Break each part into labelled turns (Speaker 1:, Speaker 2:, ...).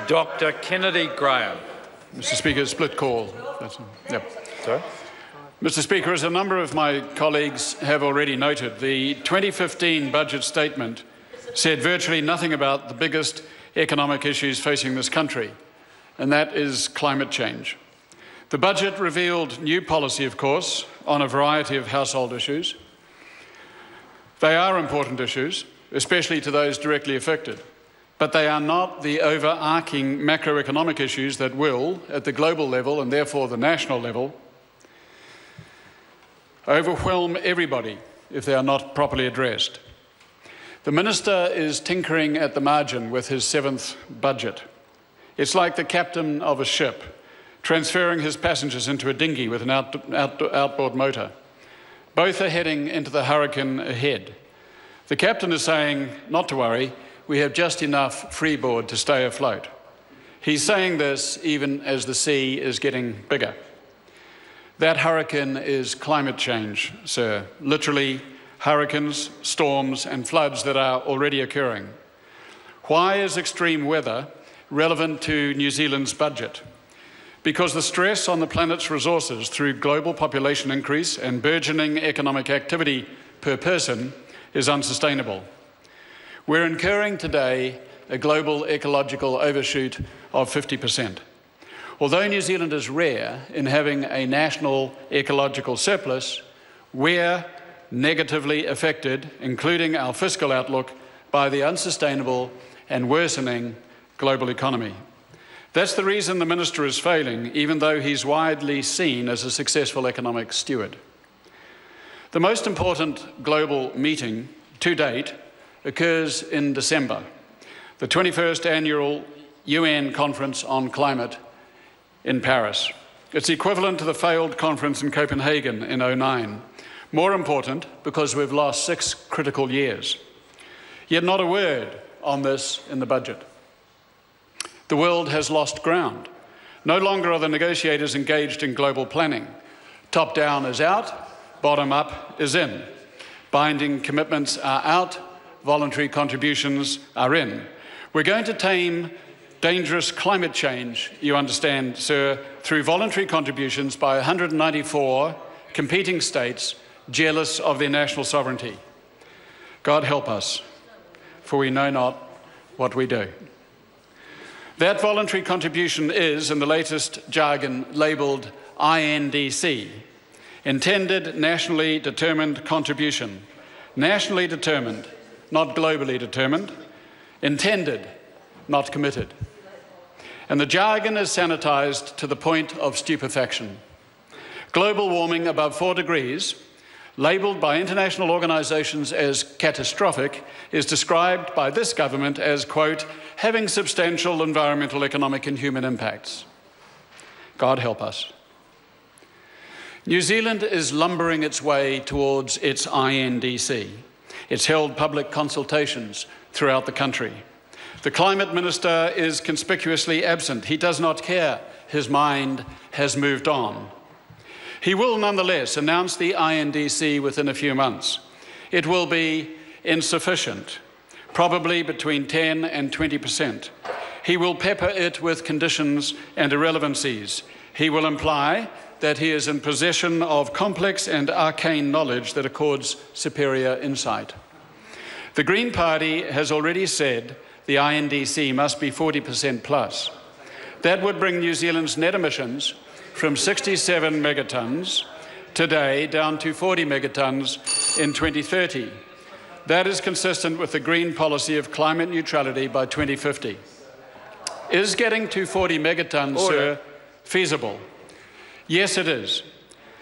Speaker 1: Dr. Kennedy Graham.
Speaker 2: Mr. Speaker, split call. Yep.
Speaker 1: Sorry?
Speaker 2: Mr. Speaker, as a number of my colleagues have already noted, the 2015 budget statement said virtually nothing about the biggest economic issues facing this country, and that is climate change. The budget revealed new policy, of course, on a variety of household issues. They are important issues, especially to those directly affected, but they are not the overarching macroeconomic issues that will, at the global level and therefore the national level, overwhelm everybody if they are not properly addressed. The Minister is tinkering at the margin with his 7th budget. It's like the captain of a ship transferring his passengers into a dinghy with an outboard motor. Both are heading into the hurricane ahead. The captain is saying, not to worry, we have just enough freeboard to stay afloat. He's saying this even as the sea is getting bigger. That hurricane is climate change, sir. Literally, hurricanes, storms and floods that are already occurring. Why is extreme weather relevant to New Zealand's budget? Because the stress on the planet's resources through global population increase and burgeoning economic activity per person is unsustainable. We're incurring today a global ecological overshoot of 50%. Although New Zealand is rare in having a national ecological surplus, we're negatively affected, including our fiscal outlook, by the unsustainable and worsening global economy. That's the reason the Minister is failing, even though he's widely seen as a successful economic steward. The most important global meeting to date occurs in December, the 21st Annual UN Conference on Climate in Paris. It's equivalent to the failed conference in Copenhagen in 2009. More important because we've lost 6 critical years. Yet not a word on this in the budget. The world has lost ground. No longer are the negotiators engaged in global planning. Top down is out, bottom up is in. Binding commitments are out, voluntary contributions are in. We're going to tame dangerous climate change, you understand, sir, through voluntary contributions by 194 competing states jealous of their national sovereignty. God help us, for we know not what we do. That voluntary contribution is, in the latest jargon, labelled INDC, Intended Nationally Determined Contribution. Nationally determined, not globally determined. Intended, not committed. And the jargon is sanitised to the point of stupefaction. Global warming above 4 degrees, labelled by international organisations as catastrophic, is described by this government as, quote, having substantial environmental, economic and human impacts. God help us. New Zealand is lumbering its way towards its INDC. It's held public consultations throughout the country. The Climate Minister is conspicuously absent. He does not care. His mind has moved on. He will nonetheless announce the INDC within a few months. It will be insufficient, probably between 10 and 20%. He will pepper it with conditions and irrelevancies. He will imply that he is in possession of complex and arcane knowledge that accords superior insight. The Green Party has already said the INDC must be 40% plus. That would bring New Zealand's net emissions from 67 megatons today down to 40 megatons in 2030. That is consistent with the Green policy of climate neutrality by 2050. Is getting to 40 megatons, sir, feasible? Yes, it is.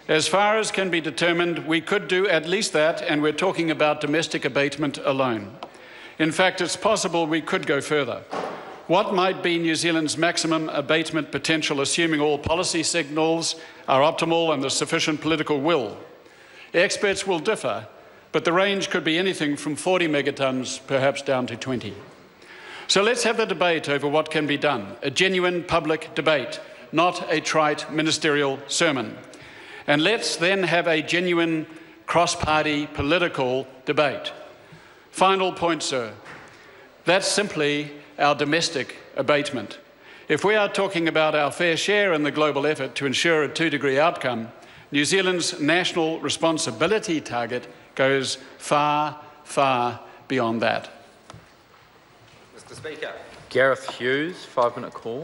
Speaker 2: As far as can be determined, we could do at least that, and we're talking about domestic abatement alone. In fact, it's possible we could go further. What might be New Zealand's maximum abatement potential, assuming all policy signals are optimal and there's sufficient political will? Experts will differ, but the range could be anything from 40 megatons, perhaps down to 20. So let's have the debate over what can be done, a genuine public debate, not a trite ministerial sermon. And let's then have a genuine cross-party political debate. Final point, sir. That's simply our domestic abatement. If we are talking about our fair share in the global effort to ensure a 2-degree outcome, New Zealand's national responsibility target goes far, far beyond that.
Speaker 3: Mr. Speaker.
Speaker 1: Gareth Hughes, 5-minute call.